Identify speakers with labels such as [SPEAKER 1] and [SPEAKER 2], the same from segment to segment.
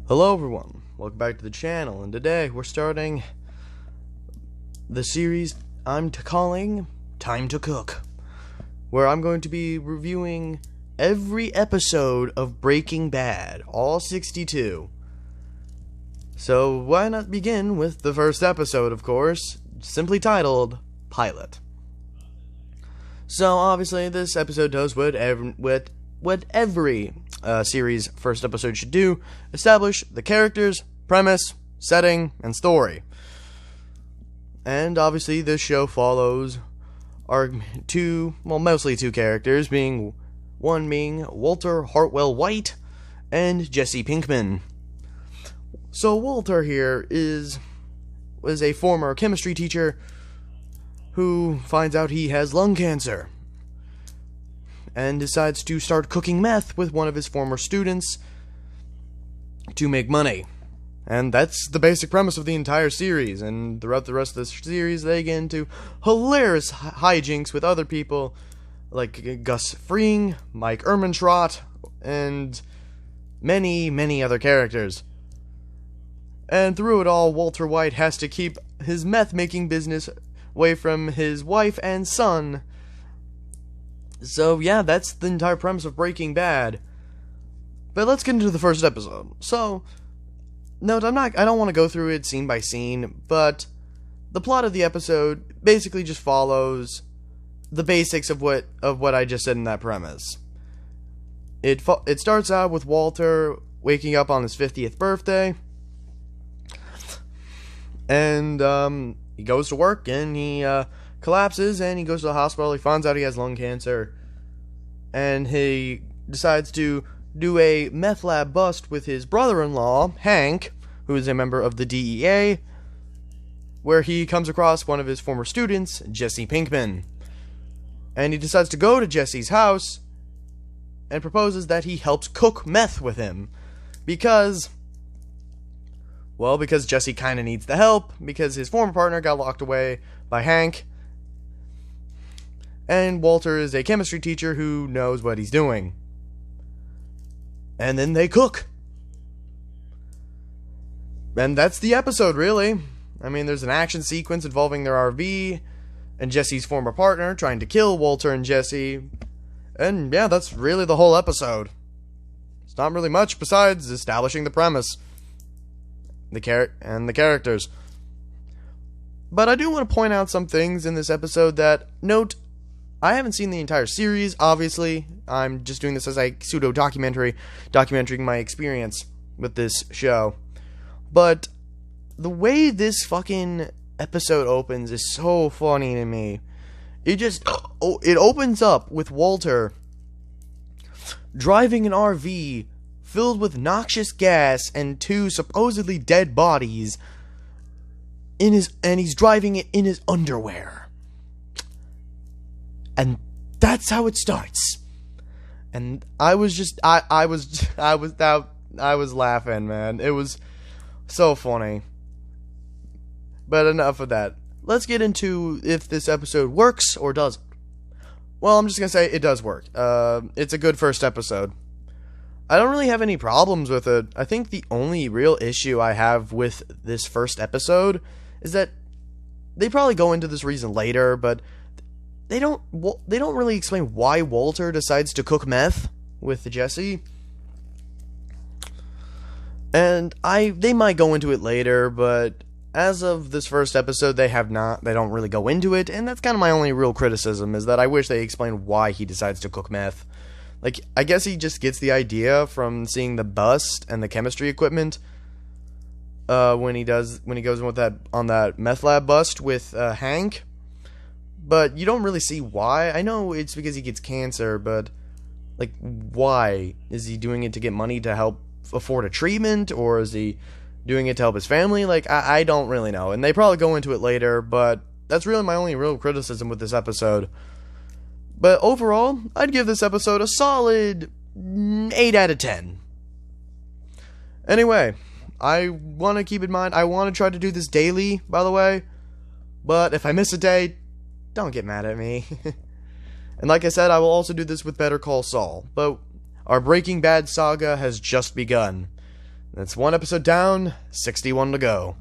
[SPEAKER 1] Hello everyone, welcome back to the channel, and today we're starting the series I'm calling Time to Cook, where I'm going to be reviewing every episode of Breaking Bad, all 62. So why not begin with the first episode, of course, simply titled Pilot. So obviously this episode does what every series first episode should do: establish the characters, premise, setting, and story. And obviously this show follows our mostly two characters, one being Walter Hartwell White and Jesse Pinkman. So Walter here was a former chemistry teacher who finds out he has lung cancer and decides to start cooking meth with one of his former students to make money. And that's the basic premise of the entire series, and throughout the rest of the series they get into hilarious hijinks with other people like Gus Fring, Mike Ehrmantraut, and many, many other characters. And through it all, Walter White has to keep his meth-making business away from his wife and son. So yeah, that's the entire premise of Breaking Bad. But let's get into the first episode. So, note, I don't want to go through it scene by scene, but the plot of the episode basically just follows the basics of what I just said in that premise. It starts out with Walter waking up on his 50th birthday, and he goes to work, and he collapses, and he goes to the hospital. He finds out he has lung cancer, and he decides to do a meth lab bust with his brother-in-law, Hank, who is a member of the DEA, where he comes across one of his former students, Jesse Pinkman. And he decides to go to Jesse's house and proposes that he helps cook meth with him, because Jesse kinda needs the help, because his former partner got locked away by Hank, and Walter is a chemistry teacher who knows what he's doing. And then they cook. And that's the episode, really. I mean, there's an action sequence involving their RV and Jesse's former partner trying to kill Walter and Jesse. And yeah, that's really the whole episode. It's not really much besides establishing the premise. The characters. But I do want to point out some things in this episode that, note, I haven't seen the entire series, obviously. I'm just doing this as a pseudo-documentary, documenting my experience with this show. But the way this fucking episode opens is so funny to me. It opens up with Walter driving an RV filled with noxious gas and two supposedly dead bodies and he's driving it in his underwear. And that's how it starts. And I was laughing, man. It was so funny. But enough of that. Let's get into if this episode works or doesn't. Well, I'm just gonna say it does work. It's a good first episode. I don't really have any problems with it. I think the only real issue I have with this first episode is that they probably go into this reason later, but they don't really explain why Walter decides to cook meth with Jesse. And they might go into it later, but as of this first episode, they don't really go into it, and that's kind of my only real criticism, is that I wish they explained why he decides to cook meth. Like, I guess he just gets the idea from seeing the bust and the chemistry equipment when he goes in with that meth lab bust with Hank. But you don't really see why. I know it's because he gets cancer, but like, why? Is he doing it to get money to help afford a treatment, or is he doing it to help his family? Like, I don't really know, and they probably go into it later, but that's really my only real criticism with this episode. But overall, I'd give this episode a solid 8 out of 10. Anyway, I want to keep in mind, I want to try to do this daily, by the way. But if I miss a day, don't get mad at me. And like I said, I will also do this with Better Call Saul. But our Breaking Bad saga has just begun. That's 1 episode down, 61 to go.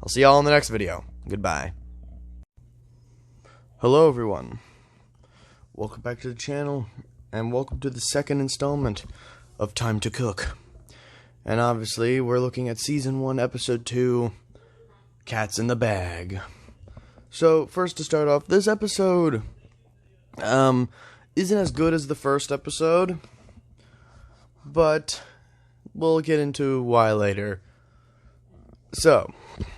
[SPEAKER 1] I'll see y'all in the next video. Goodbye. Hello everyone. Welcome back to the channel, and welcome to the second installment of Time to Cook. And obviously, we're looking at Season 1, Episode 2, Cats in the Bag. So, first to start off, this episode isn't as good as the first episode, but we'll get into why later. So,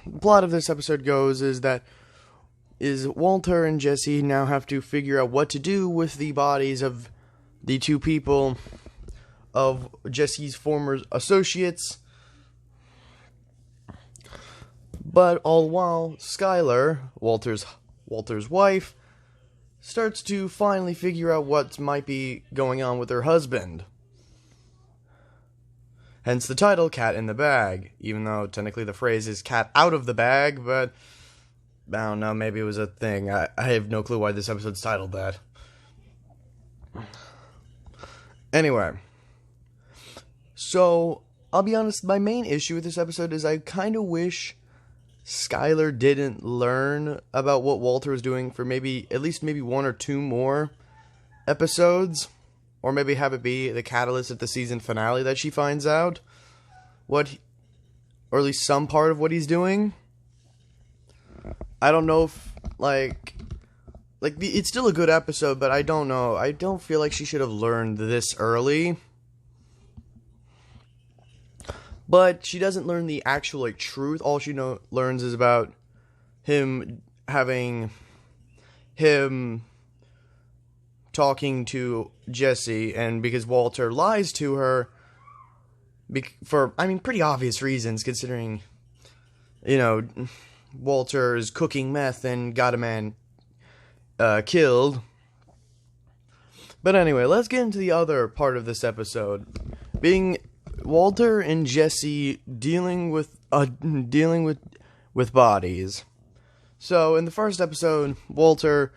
[SPEAKER 1] the plot of this episode goes is Walter and Jesse now have to figure out what to do with the bodies of the two people, of Jesse's former associates. But all the while, Skylar, Walter's wife, starts to finally figure out what might be going on with her husband. Hence the title, Cat in the Bag, even though technically the phrase is cat out of the bag, but I don't know, maybe it was a thing. I have no clue why this episode's titled that. Anyway, so I'll be honest, my main issue with this episode is I kind of wish Skylar didn't learn about what Walter was doing for at least 1 or 2 more episodes, or maybe have it be the catalyst at the season finale that she finds out or at least some part of what he's doing. I don't know if, it's still a good episode, but I don't know. I don't feel like she should have learned this early. But she doesn't learn the actual, truth. All she learns is about him talking to Jesse, and because Walter lies to her, for pretty obvious reasons, considering, Walter is cooking meth and got a man killed. But anyway, let's get into the other part of this episode, being Walter and Jesse dealing with bodies. So in the first episode, Walter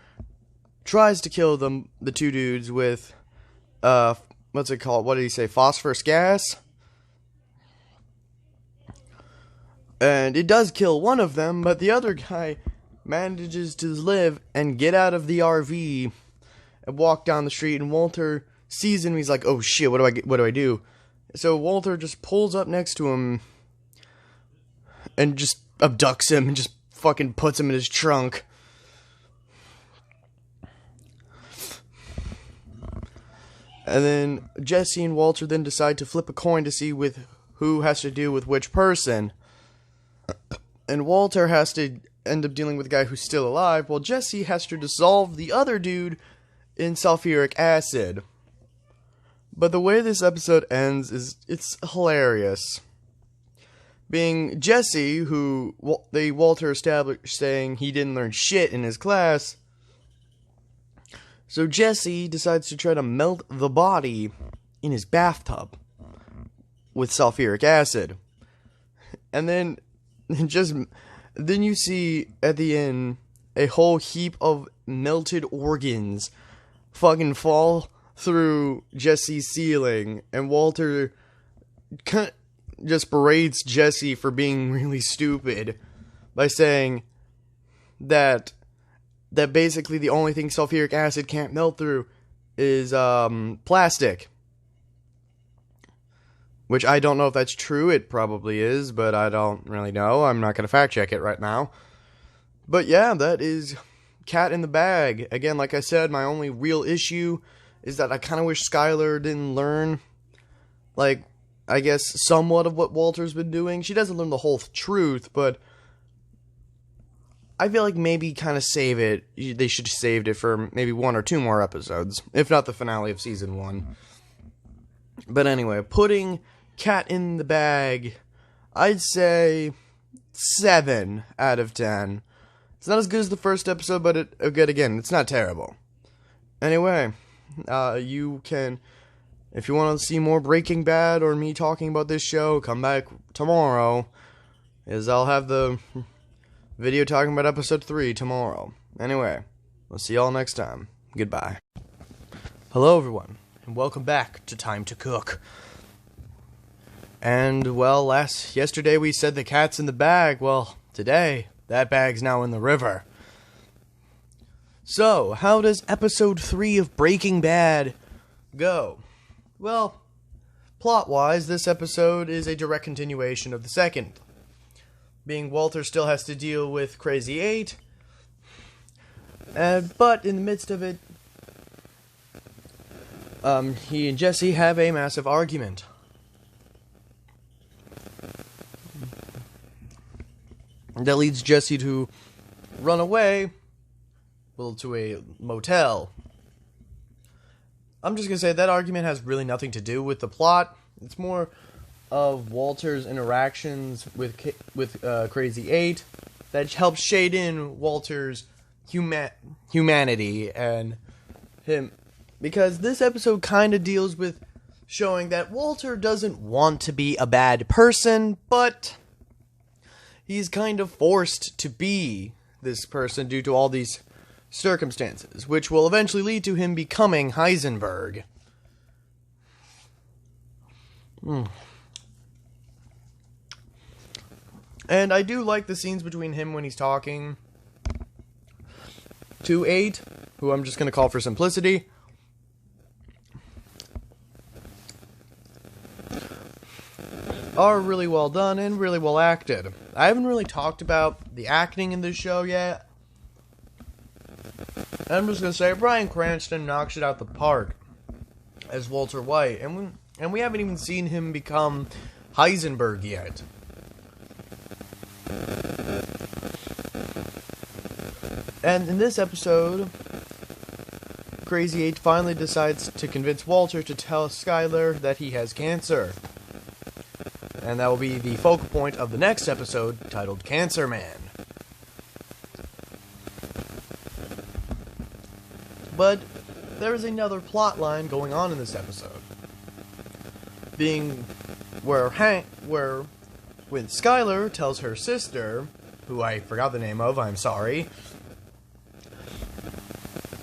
[SPEAKER 1] tries to kill the two dudes with what's it called? What did he say? Phosphorus gas. And it does kill one of them, but the other guy manages to live and get out of the RV and walk down the street, and Walter sees him. He's like, "Oh shit, what do I do?" So Walter just pulls up next to him and just abducts him and just fucking puts him in his trunk. And then Jesse and Walter then decide to flip a coin to see who has to deal with which person. And Walter has to end up dealing with the guy who's still alive, while Jesse has to dissolve the other dude in sulfuric acid. But the way this episode ends it's hilarious. Being Jesse, who Walter established saying he didn't learn shit in his class. So Jesse decides to try to melt the body in his bathtub with sulfuric acid. And then you see at the end a whole heap of melted organs fucking fall through Jesse's ceiling, and Walter just berates Jesse for being really stupid by saying that basically the only thing sulfuric acid can't melt through is plastic. Which I don't know if that's true. It probably is, but I don't really know. I'm not going to fact check it right now. But yeah, that is Cat in the Bag. Again, like I said, my only real issue is that I kind of wish Skylar didn't learn, I guess, somewhat of what Walter's been doing. She doesn't learn the whole truth, but I feel like maybe kind of save it. They should have saved it for maybe 1 or 2 more episodes, if not the finale of Season 1. But anyway, putting Cat in the Bag, I'd say 7 out of 10. It's not as good as the first episode, but it's not terrible. Anyway, you can, if you want to see more Breaking Bad or me talking about this show, come back tomorrow, as I'll have the video talking about episode 3 tomorrow. Anyway, we'll see y'all next time. Goodbye. Hello everyone, and welcome back to Time to Cook. And, well, yesterday we said the cat's in the bag. Well, today, that bag's now in the river. So, how does episode 3 of Breaking Bad go? Well, plot-wise, this episode is a direct continuation of the second. Being Walter still has to deal with Crazy 8, but in the midst of it, he and Jesse have a massive argument. That leads Jesse to run away, well, to a motel. I'm just gonna say that argument has really nothing to do with the plot. It's more of Walter's interactions with Crazy 8 that helps shade in Walter's humanity and him, because this episode kind of deals with showing that Walter doesn't want to be a bad person, but he's kind of forced to be this person due to all these circumstances, which will eventually lead to him becoming Heisenberg. And I do like the scenes between him when he's talking to 8, who I'm just going to call for simplicity. Are really well done and really well acted. I haven't really talked about the acting in this show yet. I'm just gonna say Bryan Cranston knocks it out the park as Walter White, and we haven't even seen him become Heisenberg yet. And in this episode, Crazy 8 finally decides to convince Walter to tell Skyler that he has cancer. And that will be the focal point of the next episode, titled Cancer Man. But there is another plot line going on in this episode, being when Skyler tells her sister, who I forgot the name of, I'm sorry,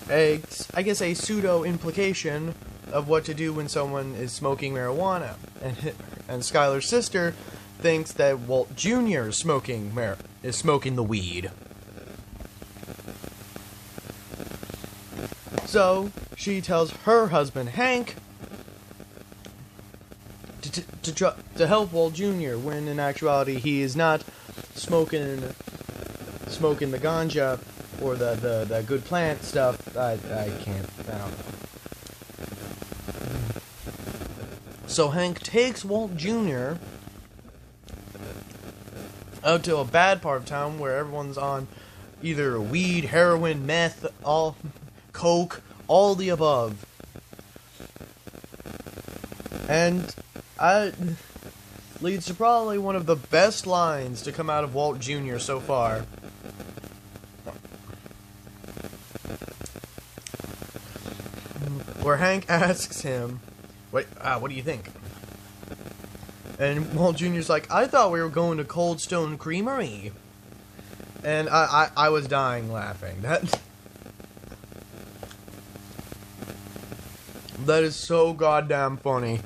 [SPEAKER 1] I guess a pseudo implication of what to do when someone is smoking marijuana, and Skyler's sister thinks that Walt Jr. is smoking the weed. So she tells her husband Hank to help Walt Jr. when in actuality he is not smoking the ganja or the good plant stuff. I don't know. So Hank takes Walt Jr. out to a bad part of town where everyone's on either weed, heroin, meth, coke, all the above. And leads to probably one of the best lines to come out of Walt Jr. so far. Where Hank asks him, what do you think? And Walt Jr.'s like, I thought we were going to Cold Stone Creamery. And I was dying laughing. That is so goddamn funny.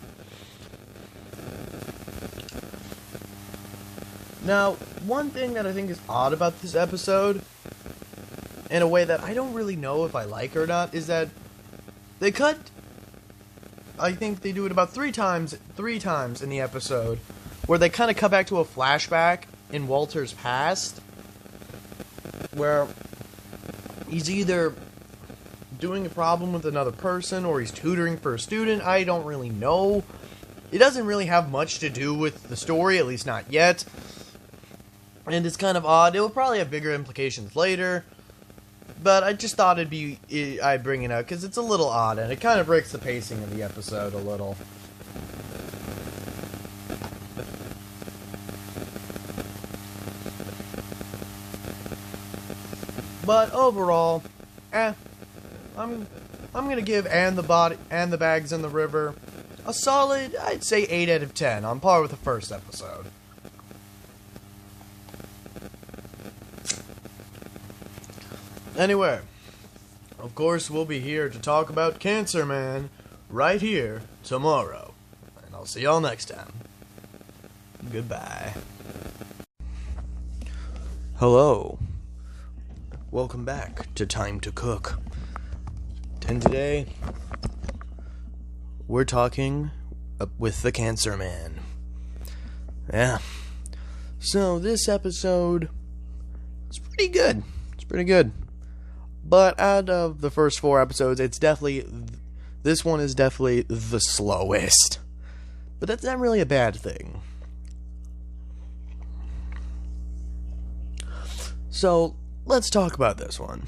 [SPEAKER 1] Now, one thing that I think is odd about this episode, in a way that I don't really know if I like or not, is that they cut, I think they do it about three times in the episode, where they kind of cut back to a flashback in Walter's past, where he's either doing a problem with another person or he's tutoring for a student. I don't really know. It doesn't really have much to do with the story, at least not yet. And it's kind of odd. It will probably have bigger implications later. But I just thought I'd bring it up because it's a little odd and it kind of breaks the pacing of the episode a little. But overall, I'm gonna give And the Bags in the River a solid, I'd say 8 out of 10, on par with the first episode. Anyway, of course we'll be here to talk about Cancer Man right here tomorrow. And I'll see y'all next time. Goodbye. Hello. Welcome back to Time to Cook. And today, we're talking with the Cancer Man. Yeah. So, this episode is pretty good. It's pretty good. But out of the first 4 episodes, this one is definitely the slowest. But that's not really a bad thing. So, let's talk about this one.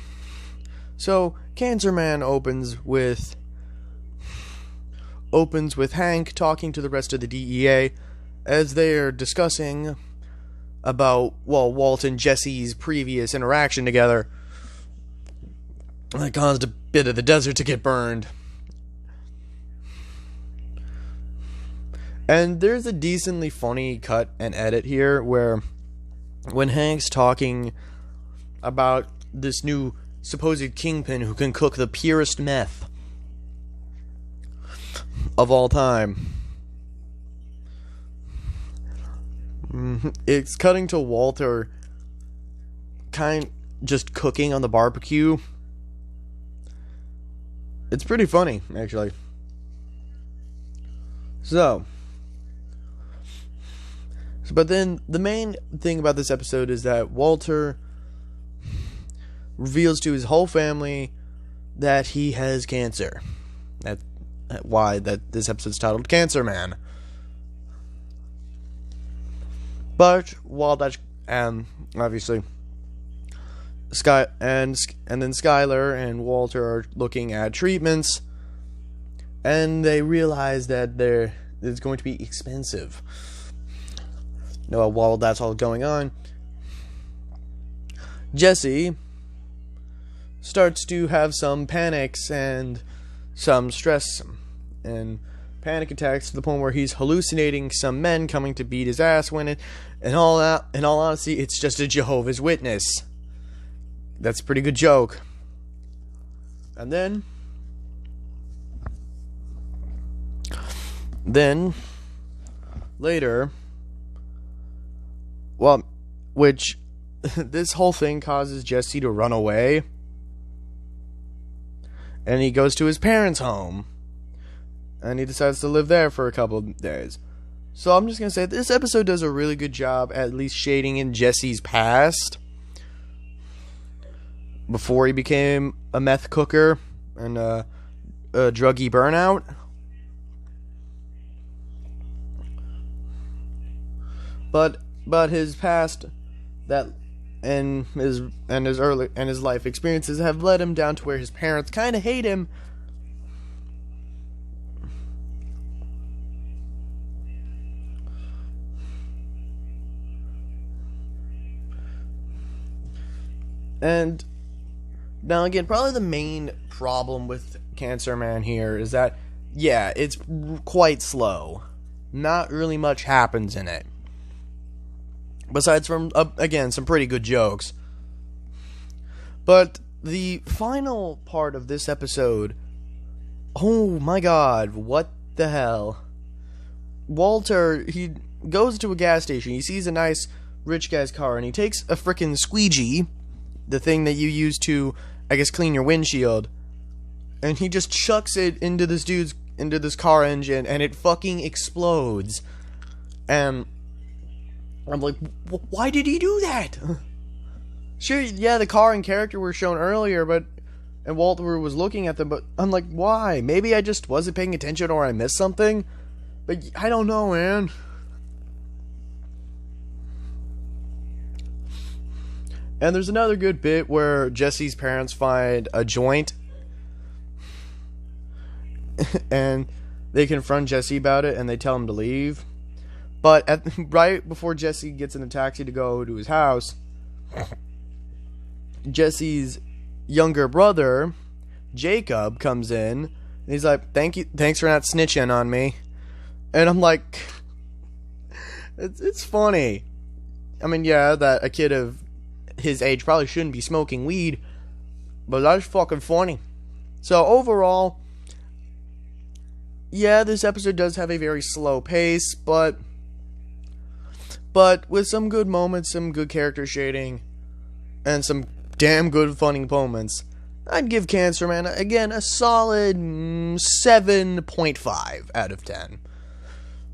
[SPEAKER 1] So, Cancer Man opens with Hank talking to the rest of the DEA as they are discussing about, Walt and Jesse's previous interaction together that caused a bit of the desert to get burned. And there's a decently funny cut and edit here where when Hank's talking about this new supposed kingpin who can cook the purest meth of all time, it's cutting to Walter just cooking on the barbecue. It's pretty funny, actually. But then the main thing about this episode is that Walter reveals to his whole family that he has cancer. That's why this episode's titled Cancer Man. But while that, obviously, and then Skyler and Walter are looking at treatments, and they realize that it's going to be expensive. While that's all going on, Jesse starts to have some panics and some stress and panic attacks to the point where he's hallucinating some men coming to beat his ass when in all honesty, it's just a Jehovah's Witness. That's a pretty good joke. And then later, which this whole thing causes Jesse to run away. And he goes to his parents' home. And he decides to live there for a couple of days. So I'm just going to say, this episode does a really good job at least shading in Jesse's past. Before he became a meth cooker and a druggy burnout. But his past and his life experiences have led him down to where his parents kind of hate him. And now again, probably the main problem with Cancer Man here is that, it's quite slow. Not really much happens in it. Besides from, again, some pretty good jokes. But the final part of this episode, oh my god, what the hell? Walter, he goes to a gas station, he sees a nice rich guy's car, and he takes a frickin' squeegee, the thing that you use to, I guess, clean your windshield, and he just chucks it into this car engine, and it fucking explodes. And I'm like, why did he do that? Sure, yeah, the car and character were shown earlier, and Walter was looking at them, but I'm like, why? Maybe I just wasn't paying attention or I missed something? But I don't know, man. And there's another good bit where Jesse's parents find a joint and they confront Jesse about it and they tell him to leave. But right before Jesse gets in a taxi to go to his house, Jesse's younger brother, Jacob, comes in and he's like, thanks for not snitching on me. And I'm like, it's funny. I mean, yeah, that a kid of his age probably shouldn't be smoking weed, but that's fucking funny. So overall, yeah, this episode does have a very slow pace, but but with some good moments, some good character shading, and some damn good funny moments, I'd give Cancer Man, again, a solid 7.5 out of 10.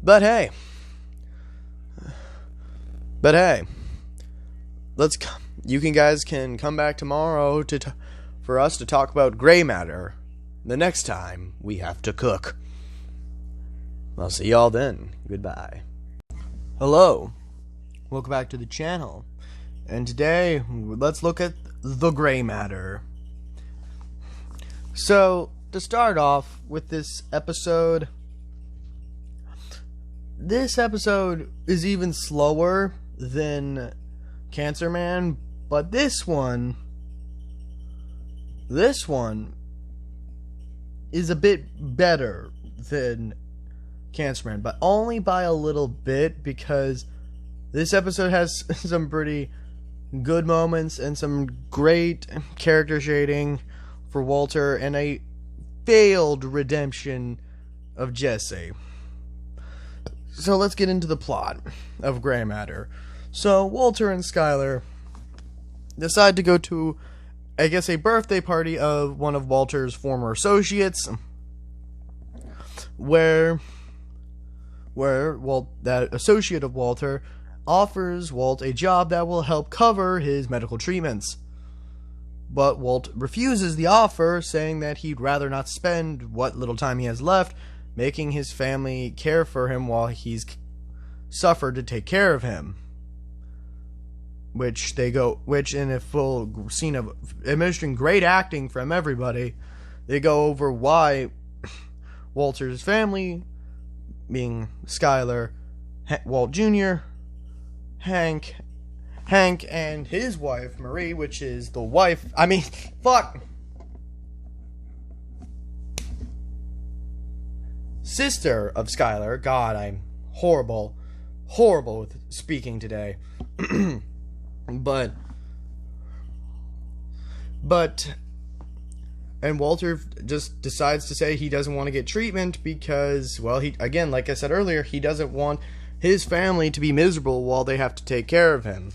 [SPEAKER 1] But hey, you guys can come back tomorrow for us to talk about gray matter the next time we have to cook. I'll see y'all then. Goodbye. Hello. Welcome back to the channel. And today, let's look at the gray matter. So, to start off with this episode is even slower than Cancer Man, but this one is a bit better than Cancer Man, but only by a little bit, because this episode has some pretty good moments and some great character shading for Walter and a failed redemption of Jesse. So let's get into the plot of Gray Matter. So Walter and Skyler decide to go to, I guess, a birthday party of one of Walter's former associates, where that associate of Walter offers Walt a job that will help cover his medical treatments. But Walt refuses the offer, saying that he'd rather not spend what little time he has left making his family care for him while he's suffered to take care of him. Which in a full scene of administering great acting from everybody, they go over why Walter's family, being Skyler, Walt Jr., Hank, and his wife, Marie, which is the wife... sister of Skyler. God, I'm horrible with speaking today. And Walter just decides to say he doesn't want to get treatment because, well, again, like I said earlier, he doesn't want his family to be miserable while they have to take care of him.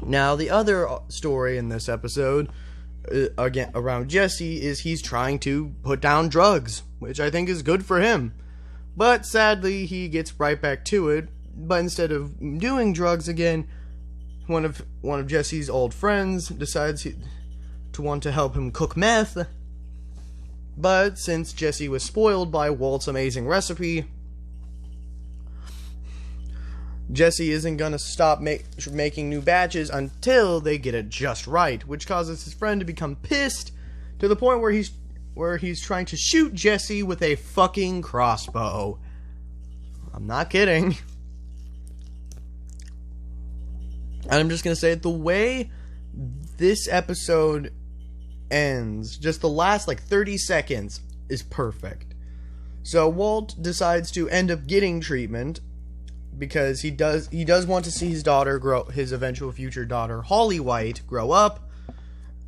[SPEAKER 1] Now, the other story in this episode, again, around Jesse, is he's trying to put down drugs, which I think is good for him. But sadly, he gets right back to it. But instead of doing drugs again, one of Jesse's old friends decides to want to help him cook meth. But since Jesse was spoiled by Walt's amazing recipe, Jesse isn't gonna stop making new batches until they get it just right, which causes his friend to become pissed to the point where he's trying to shoot Jesse with a fucking crossbow. I'm not kidding. And I'm just gonna say it, the way this episode ends, just the last 30 seconds, is perfect. So Walt decides to end up getting treatment because he does want to see his daughter grow, his eventual future daughter, Holly White, grow up.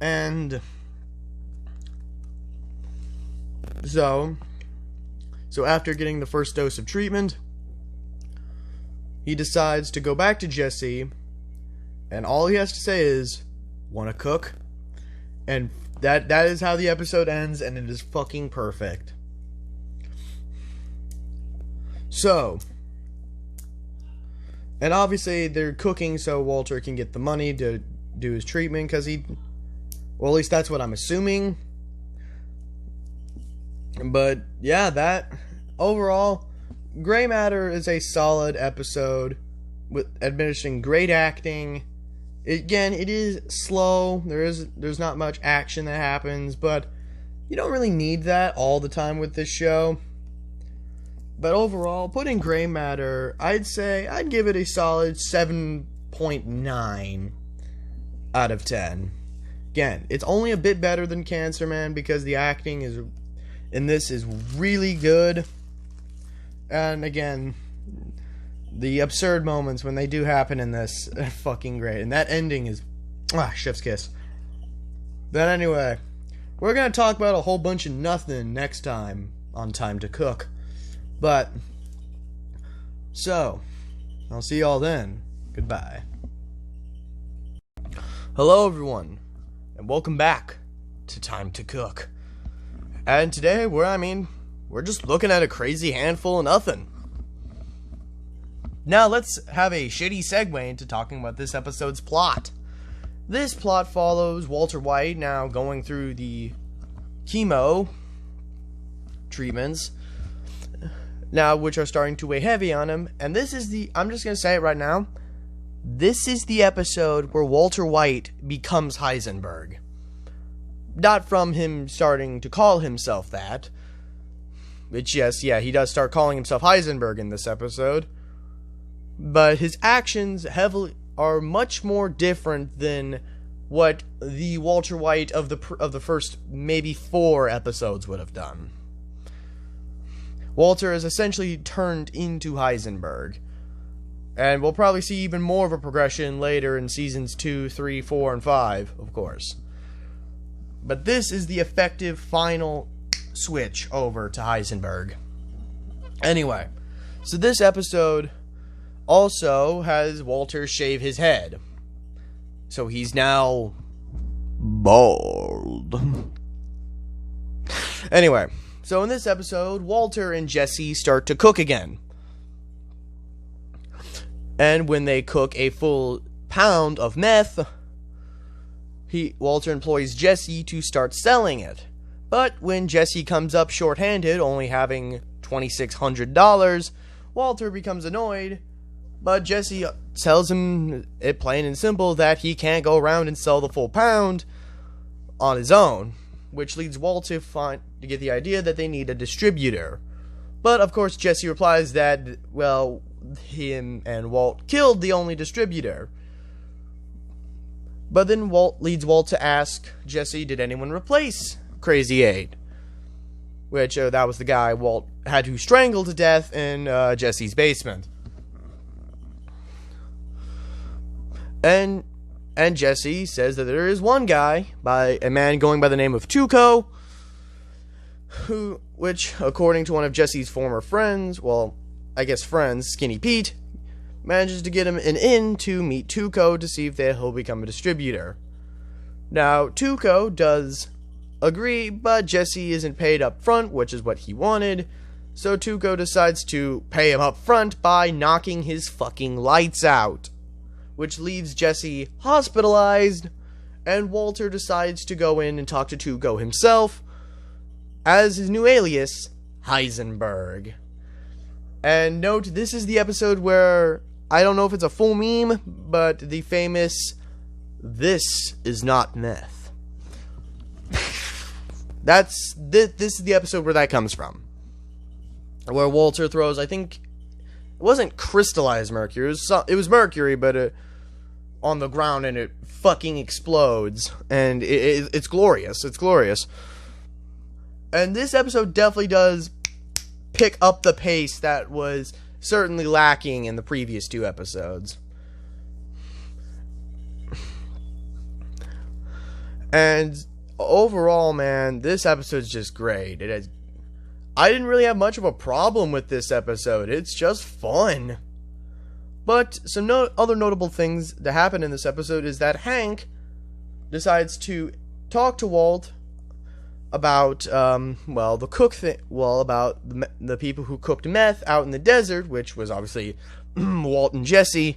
[SPEAKER 1] And so after getting the first dose of treatment, he decides to go back to Jesse, and all he has to say is, "Wanna cook?" And that is how the episode ends, and it is fucking perfect. So, and obviously they're cooking so Walter can get the money to do his treatment, because well, at least that's what I'm assuming. But yeah, that overall, Gray Matter is a solid episode with administering great acting. Again, it is slow. There's not much action that happens, but you don't really need that all the time with this show. But overall, putting Gray Matter, I'd give it a solid 7.9 out of 10. Again, it's only a bit better than Cancer Man because the acting in this is really good. And again, the absurd moments when they do happen in this are fucking great. And that ending is chef's kiss. But anyway, we're going to talk about a whole bunch of nothing next time on Time to Cook. But, so, I'll see y'all then. Goodbye. Hello, everyone, and welcome back to Time to Cook. And today, we're just looking at a crazy handful of nothing. Now, let's have a shitty segue into talking about this episode's plot. This plot follows Walter White now going through the chemo treatments, now which are starting to weigh heavy on him. And this is I'm just going to say it right now, this is the episode where Walter White becomes Heisenberg. Not from him starting to call himself that, which he does start calling himself Heisenberg in this episode, but his actions are much more different than what the Walter White of the first maybe 4 episodes would have done. Walter is essentially turned into Heisenberg, and we'll probably see even more of a progression later in seasons 2, 3, 4, and 5, of course. But this is the effective final switch over to Heisenberg. Anyway, so this episode also has Walter shave his head. So he's now bald. Anyway, so in this episode, Walter and Jesse start to cook again. And when they cook a full pound of meth, Walter employs Jesse to start selling it. But when Jesse comes up short-handed, only having $2,600, Walter becomes annoyed. But Jesse tells him it plain and simple that he can't go around and sell the full pound on his own, which leads Walt to get the idea that they need a distributor. But of course Jesse replies that, well, him and Walt killed the only distributor. But then Walt leads Walt to ask Jesse, did anyone replace Crazy 8? Which, that was the guy Walt had to strangle to death in Jesse's basement. And Jesse says that there is one guy, a man going by the name of Tuco, which, according to one of Jesse's former friends, Skinny Pete, manages to get him an in to meet Tuco to see if he'll become a distributor. Now, Tuco does agree, but Jesse isn't paid up front, which is what he wanted, so Tuco decides to pay him up front by knocking his fucking lights out, which leaves Jesse hospitalized, and Walter decides to go in and talk to Tuco himself, as his new alias, Heisenberg. And note, this is the episode where, I don't know if it's a full meme, but the famous, "This is not meth." This is the episode where that comes from. Where Walter throws, I think, it wasn't crystallized mercury, it was mercury, but on the ground, and it fucking explodes, and it's glorious, And this episode definitely does pick up the pace that was certainly lacking in the previous 2 episodes. And overall, man, this episode's just great. I didn't really have much of a problem with this episode. It's just fun. But some other notable things that happen in this episode is that Hank decides to talk to Walt about, the people who cooked meth out in the desert, which was obviously Walt and Jesse,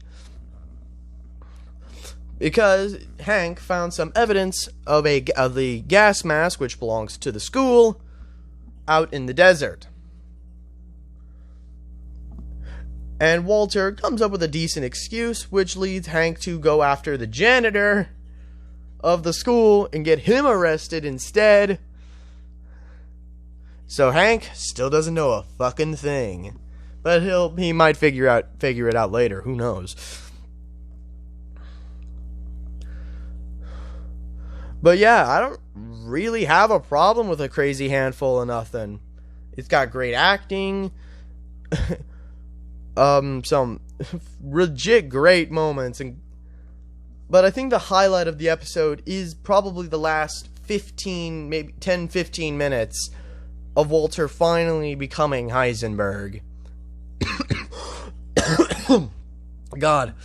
[SPEAKER 1] because Hank found some evidence of the gas mask, which belongs to the school, out in the desert. And Walter comes up with a decent excuse, which leads Hank to go after the janitor of the school and get him arrested instead. So Hank still doesn't know a fucking thing, but he might figure it out later. Who knows? But yeah, I don't really have a problem with A Crazy Handful of Nothing. It's got great acting, some legit great moments, but I think the highlight of the episode is probably the last 15, maybe 10-15 minutes of Walter finally becoming Heisenberg. God.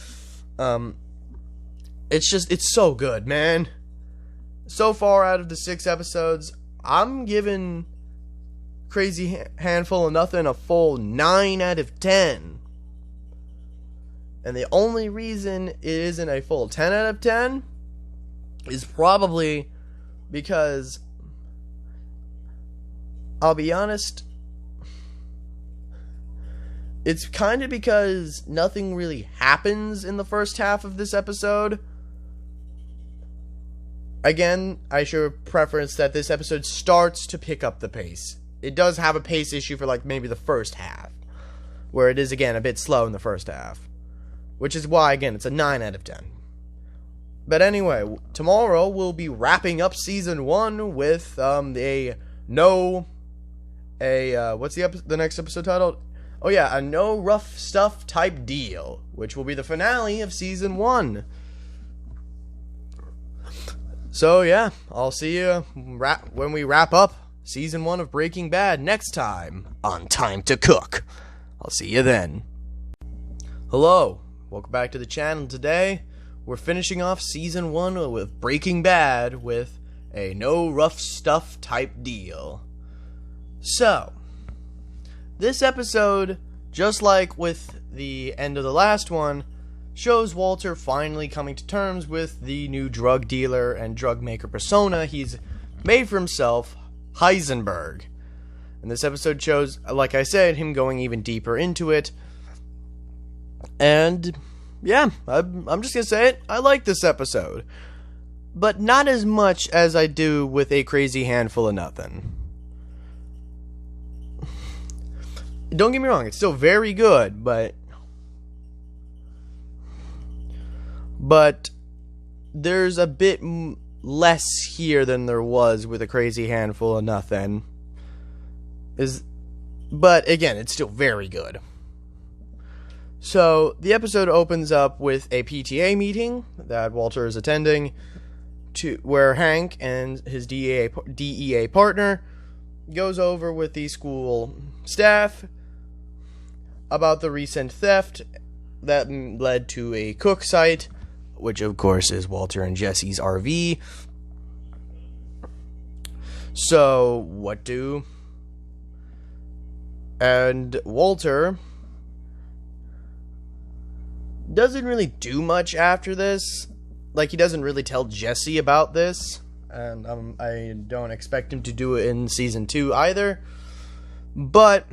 [SPEAKER 1] It's so good, man. So far out of the 6 episodes, I'm giving Crazy Handful of Nothing a full 9 out of 10. And the only reason it isn't a full 10 out of 10 is probably because, I'll be honest, it's kind of because nothing really happens in the first half of this episode. Again, I should preference that this episode starts to pick up the pace. It does have a pace issue for like maybe the first half, where it is again a bit slow in the first half, which is why again it's a 9 out of 10. But anyway, tomorrow we'll be wrapping up season 1 with what's the next episode titled? Oh yeah, a no rough stuff type deal, which will be the finale of season 1. So yeah, I'll see you when we wrap up season 1 of Breaking Bad next time on Time to Cook. I'll see you then. Hello, welcome back to the channel. Today, we're finishing off season 1 with Breaking Bad with a no rough stuff type deal. So, this episode, just like with the end of the last one, shows Walter finally coming to terms with the new drug dealer and drug maker persona he's made for himself, Heisenberg. And this episode shows, like I said, him going even deeper into it. And yeah, I'm just gonna say it, I like this episode. But not as much as I do with A Crazy Handful of Nothing. Don't get me wrong, it's still very good, but there's a bit less here than there was with A Crazy Handful of Nothing. But again, it's still very good. So, the episode opens up with a PTA meeting that Walter is attending, where Hank and his DEA partner goes over with the school staff about the recent theft that led to a cook site, which of course is Walter and Jesse's RV. So, and Walter doesn't really do much after this. Like, he doesn't really tell Jesse about this, and I don't expect him to do it in season 2 either. But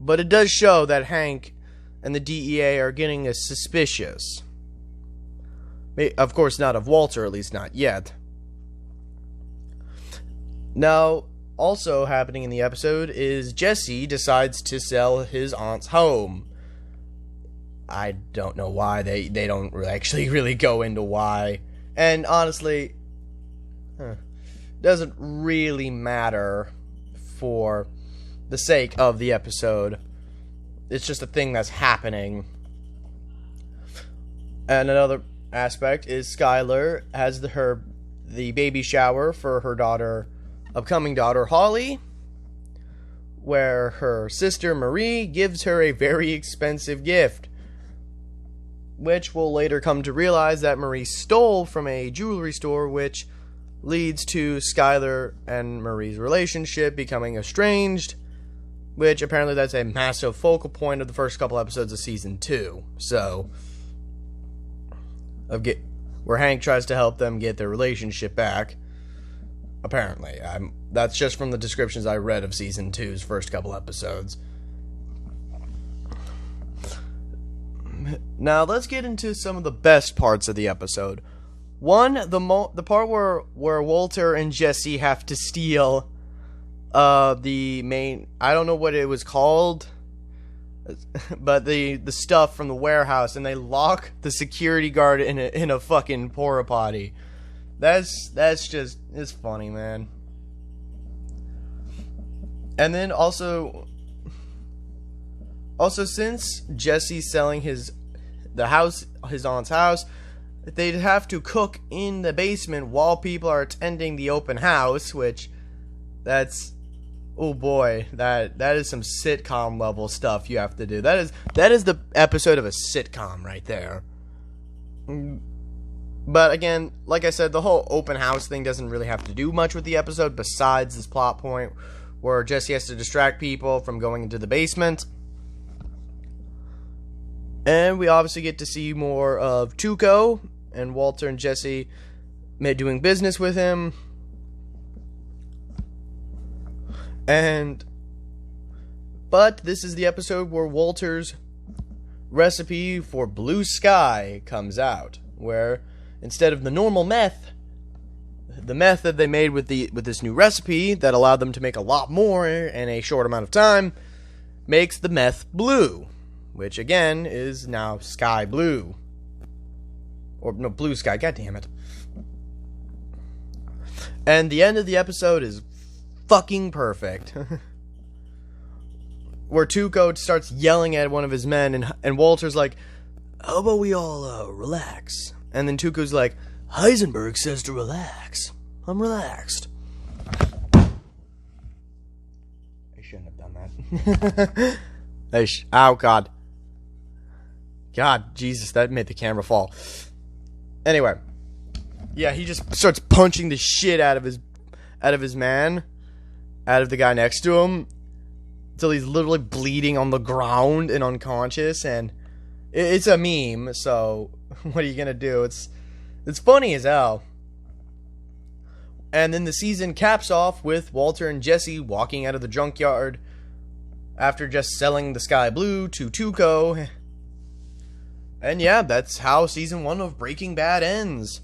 [SPEAKER 1] it does show that Hank and the DEA are getting suspicious. Of course, not of Walter, at least not yet. Now, also happening in the episode is Jesse decides to sell his aunt's home. I don't know why. They don't actually really go into why. And honestly, doesn't really matter for the sake of the episode. It's just a thing that's happening. And another aspect is Skylar has the baby shower for her upcoming daughter Holly, where her sister Marie gives her a very expensive gift, which we'll later come to realize that Marie stole from a jewelry store, which leads to Skylar and Marie's relationship becoming estranged, which apparently that's a massive focal point of the first couple episodes of season 2. So, where Hank tries to help them get their relationship back. Apparently. That's just from the descriptions I read of season 2's first couple episodes. Now, let's get into some of the best parts of the episode. One, the part where Walter and Jesse have to steal the main, I don't know what it was called, but the stuff from the warehouse, and they lock the security guard in a fucking porta potty. That's just, it's funny, man. And then also since Jesse's selling his aunt's house, they'd have to cook in the basement while people are attending the open house, which That's, oh boy, that is some sitcom level stuff you have to do. That is the episode of a sitcom right there. But again, like I said, the whole open house thing doesn't really have to do much with the episode besides this plot point where Jesse has to distract people from going into the basement. And we obviously get to see more of Tuco and Walter and Jesse doing business with him. But this is the episode where Walter's recipe for blue sky comes out, where instead of the normal meth, the meth that they made with this new recipe that allowed them to make a lot more in a short amount of time makes the meth blue, which again is now sky blue. Or no, blue sky, god damn it. And the end of the episode is fucking perfect. Where Tuco starts yelling at one of his men, and Walter's like, how about we all relax? And then Tuco's like, Heisenberg says to relax. I'm relaxed. I shouldn't have done that. Oh, God. God, Jesus, that made the camera fall. Anyway. Yeah, he just starts punching the shit out of the guy next to him, until he's literally bleeding on the ground and unconscious, and it's a meme, so what are you gonna do? It's funny as hell. And then the season caps off with Walter and Jesse walking out of the junkyard after just selling the sky blue to Tuco. And yeah, that's how season 1 of Breaking Bad ends.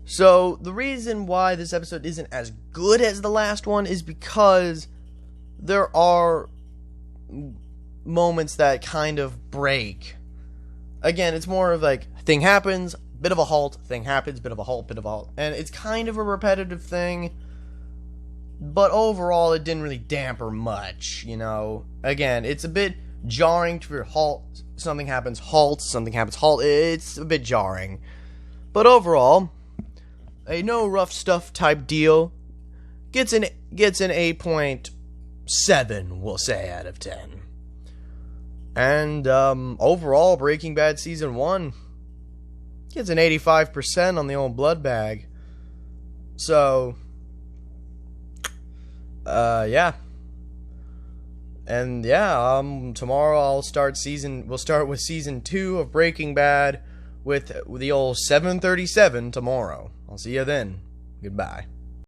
[SPEAKER 1] So the reason why this episode isn't as good as the last one is because there are moments that kind of break. Again, it's more of like, thing happens, bit of a halt, thing happens, bit of a halt, bit of a halt. And it's kind of a repetitive thing, but overall it didn't really damper much, you know. Again, it's a bit jarring to halt, something happens, halt, something happens, halt. It's a bit jarring. But overall, a no rough stuff type deal gets an 8.7, we'll say, out of 10. And overall, Breaking Bad season 1 gets an 85% on the old blood bag. So yeah. And yeah, tomorrow we'll start with season 2 of Breaking Bad with the old 7:37 tomorrow. I'll see you then. Goodbye.